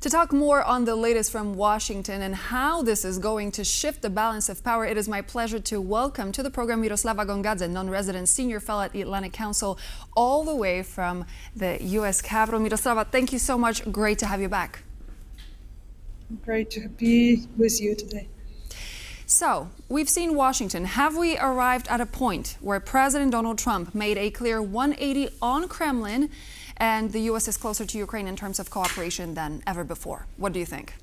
To talk more on the latest from Washington and how this is going to shift the balance of power, it is my pleasure to welcome to the program Myroslava Gongadze, Nonresident Senior Fellow at the Atlantic Council, all the way from the U.S. Capitol. Myroslava, thank you so much. Great to have you back. Great to be with you today. So, we've seen Washington. Have we arrived at a point where President Donald Trump made a clear 180 on Kremlin and the U.S. is closer to Ukraine in terms of cooperation than ever before? What do you think?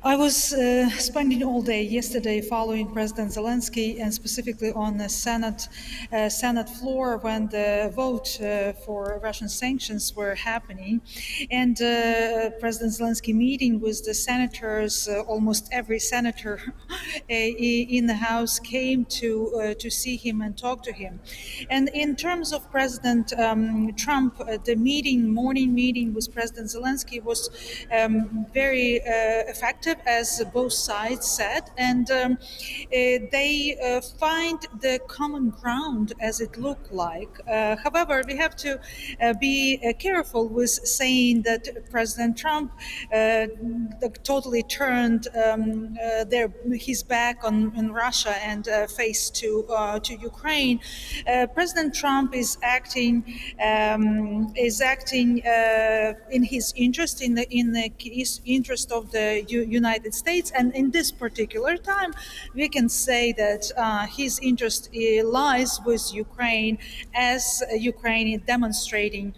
I was spending all day yesterday following President Zelenskyy, and specifically on the Senate floor when the vote for Russian sanctions were happening. And President Zelenskyy meeting with the senators, almost every senator in the House came to see him and talk to him. And in terms of President Trump, the morning meeting with President Zelenskyy was very effective, as both sides said, and they find the common ground, as it looked like. However, we have to be careful with saying that President Trump totally turned his back on Russia and face to Ukraine. President Trump is acting in his interest, in the interest of the United States, and in this particular time, we can say that his interest lies with Ukraine, as Ukraine is demonstrating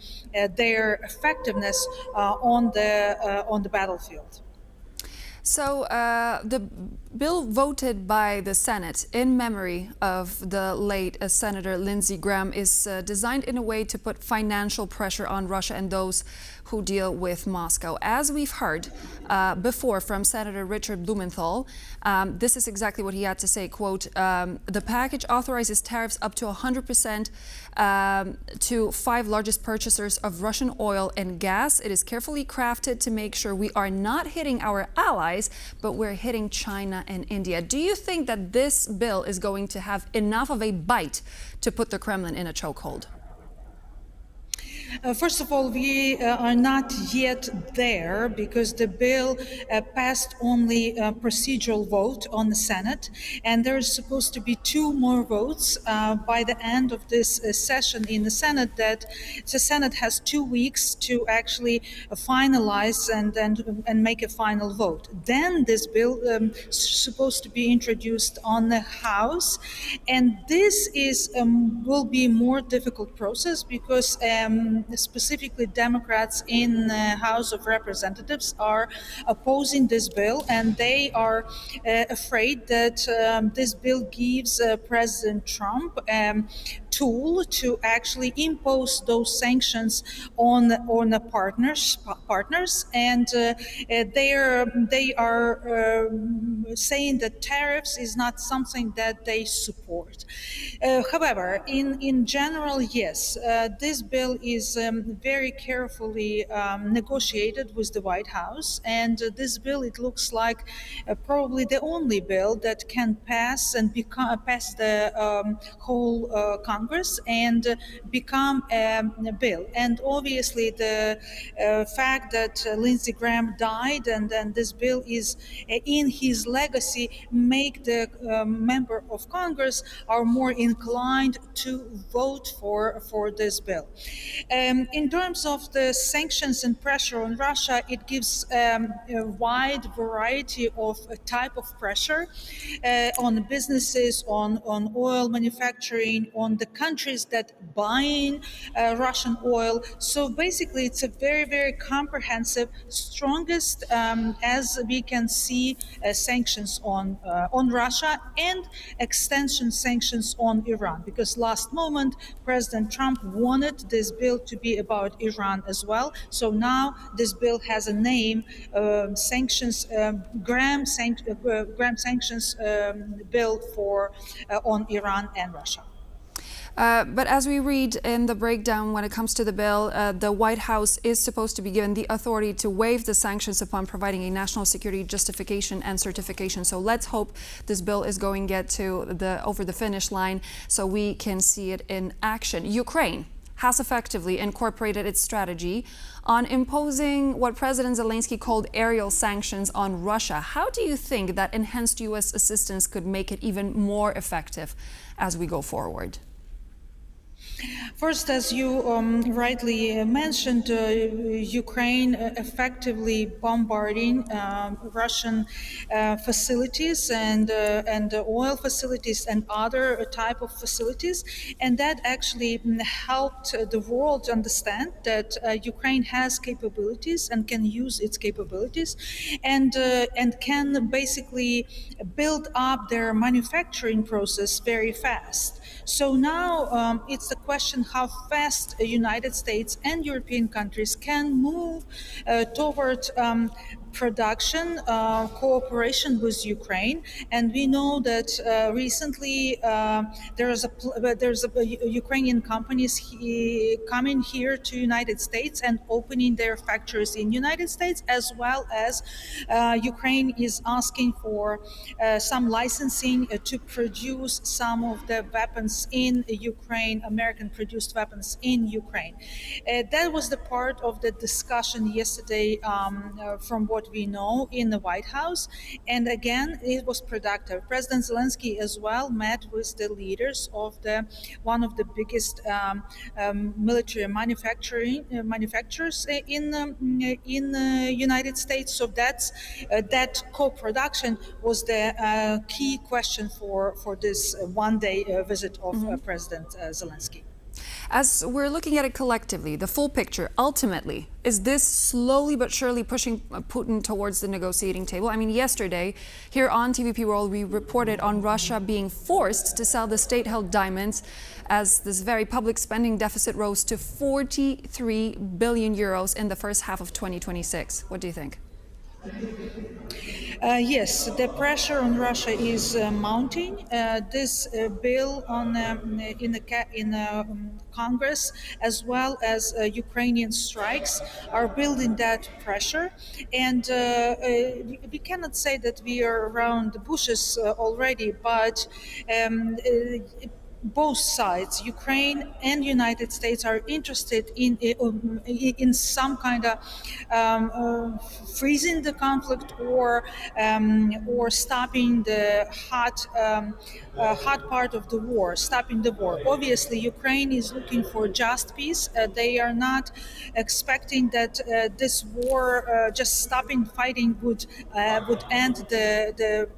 their effectiveness on the battlefield. So the bill voted by the Senate in memory of the late Senator Lindsey Graham is designed in a way to put financial pressure on Russia and those who deal with Moscow. As we've heard before from Senator Richard Blumenthal, this is exactly what he had to say, quote, the package authorizes tariffs up to 100% to 5 largest purchasers of Russian oil and gas. It is carefully crafted to make sure we are not hitting our allies, but we're hitting China and India. Do you think that this bill is going to have enough of a bite to put the Kremlin in a chokehold? First of all, we are not yet there because the bill passed only a procedural vote on the Senate, and there is supposed to be 2 more votes by the end of this session in the Senate. That the Senate has 2 weeks to actually finalize and make a final vote. Then this bill is supposed to be introduced on the House, and this will be a more difficult process because specifically Democrats in the House of Representatives are opposing this bill, and they are afraid that this bill gives President Trump tool to actually impose those sanctions on the partners, and they are saying that tariffs is not something that they support. However, in general, yes, this bill is very carefully negotiated with the White House, and this bill, it looks like probably the only bill that can pass the whole Congress and become a bill. And obviously the fact that Lindsey Graham died and then this bill is in his legacy make the member of Congress are more inclined to vote for this bill. In terms of the sanctions and pressure on Russia, it gives a wide variety of type of pressure on businesses, on oil manufacturing, on the countries that buying Russian oil. So basically, it's a very, very comprehensive, strongest, as we can see, sanctions on Russia and extension sanctions on Iran. Because last moment, President Trump wanted this bill to be about Iran as well. So now this bill has a name, sanctions, Graham sanctions bill on Iran and Russia. But as we read in the breakdown when it comes to the bill, the White House is supposed to be given the authority to waive the sanctions upon providing a national security justification and certification. So let's hope this bill is going to get over the finish line so we can see it in action. Ukraine has effectively incorporated its strategy on imposing what President Zelenskyy called aerial sanctions on Russia. How do you think that enhanced U.S. assistance could make it even more effective as we go forward? First, as you rightly mentioned, Ukraine effectively bombarding Russian facilities and oil facilities and other type of facilities, and that actually helped the world understand that Ukraine has capabilities and can use its capabilities, and can basically build up their manufacturing process very fast. So now it's the question how fast the United States and European countries can move toward production cooperation with Ukraine, and we know that recently there's a Ukrainian companies coming here to United States and opening their factories in United States, as well as Ukraine is asking for some licensing to produce some of the weapons in Ukraine, American-produced weapons in Ukraine. That was the part of the discussion yesterday from what we know in the White House. And again, it was productive. President Zelenskyy as well met with the leaders of one of the biggest military manufacturers in the United States. So that co-production was the key question for this one-day visit of President Zelenskyy. As we're looking at it collectively, the full picture, ultimately, is this slowly but surely pushing Putin towards the negotiating table? I mean, yesterday, here on TVP World, we reported on Russia being forced to sell the state-held diamonds as this very public spending deficit rose to 43 billion euros in the first half of 2026. What do you think? Yes, the pressure on Russia is mounting. This bill in Congress, as well as Ukrainian strikes, are building that pressure. And we cannot say that we are around the bushes already, but both sides, Ukraine and United States, are interested in some kind of freezing the conflict or stopping the hot part of the war, stopping the war. Obviously, Ukraine is looking for just peace. They are not expecting that this war, just stopping fighting, would end the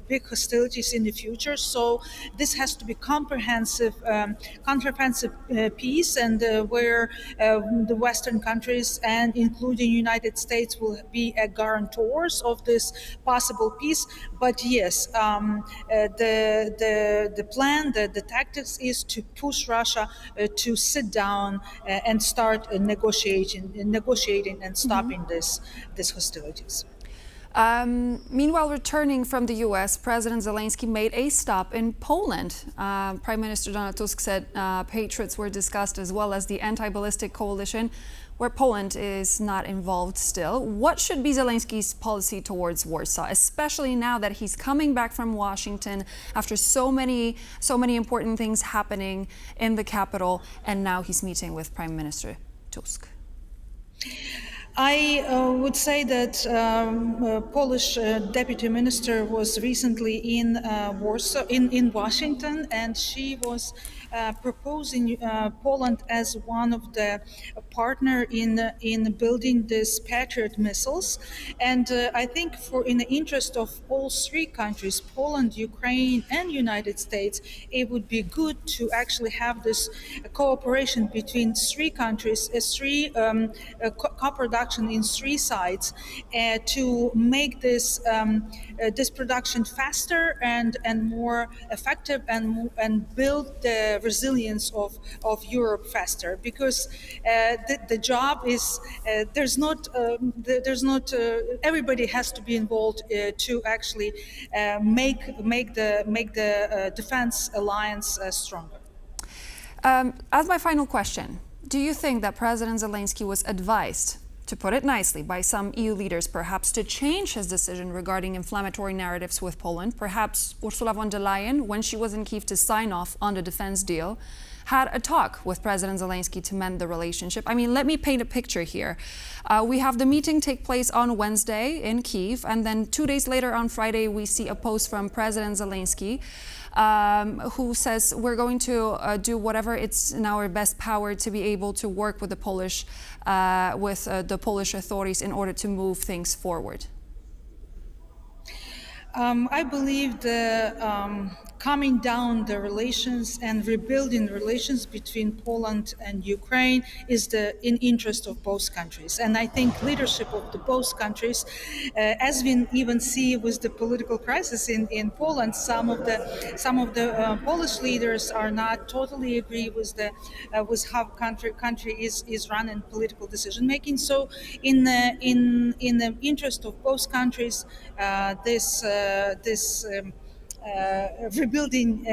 big hostilities in the future. So this has to be comprehensive peace, and where the Western countries and including United States will be guarantors of this possible peace. But yes, the plan, the tactics is to push Russia to sit down and start negotiating and stopping this hostilities. Meanwhile, returning from the U.S., President Zelenskyy made a stop in Poland. Prime Minister Donald Tusk said Patriots were discussed, as well as the anti-ballistic coalition, where Poland is not involved still. What should be Zelenskyy's policy towards Warsaw, especially now that he's coming back from Washington after so many important things happening in the capital, and now he's meeting with Prime Minister Tusk? I would say that Polish deputy minister was recently in Warsaw, in Washington, and she was proposing Poland as one of the partner in building these Patriot missiles. And I think in the interest of all three countries, Poland, Ukraine, and United States, it would be good to actually have this cooperation between three countries, co-production in three sides, to make this production faster and more effective, and build the resilience of Europe faster. Because the job is everybody has to be involved to actually make the defense alliance stronger. As my final question, do you think that President Zelenskyy was advised to put it nicely, by some EU leaders, perhaps to change his decision regarding inflammatory narratives with Poland. Perhaps Ursula von der Leyen, when she was in Kyiv to sign off on the defense deal, had a talk with President Zelenskyy to mend the relationship. I mean, let me paint a picture here. We have the meeting take place on Wednesday in Kyiv, and then 2 days later on Friday, we see a post from President Zelenskyy who says we're going to do whatever it's in our best power to be able to work with the Polish authorities in order to move things forward. I believe calming down the relations and rebuilding relations between Poland and Ukraine is in interest of both countries. And I think leadership of both countries, as we even see with the political crisis in Poland, some of the Polish leaders are not totally agree with how country is run in political decision making. So in the interest of both countries, rebuilding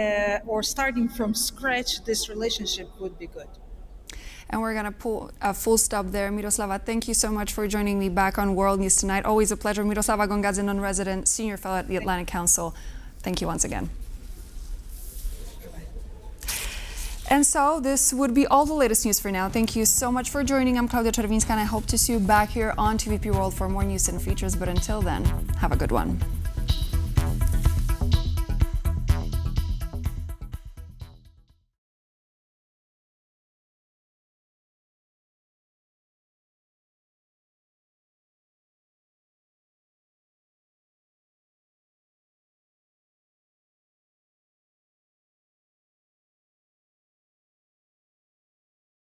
or starting from scratch this relationship would be good. And we're going to pull a full stop there. Myroslava, thank you so much for joining me back on World News Tonight. Always a pleasure. Myroslava Gongadze, Nonresident Senior Fellow at the Atlantic Council. Thank you once again. And so this would be all the latest news for now. Thank you so much for joining. I'm Klaudia, Czerwińska, and I hope to see you back here on TVP World for more news and features. But until then, have a good one.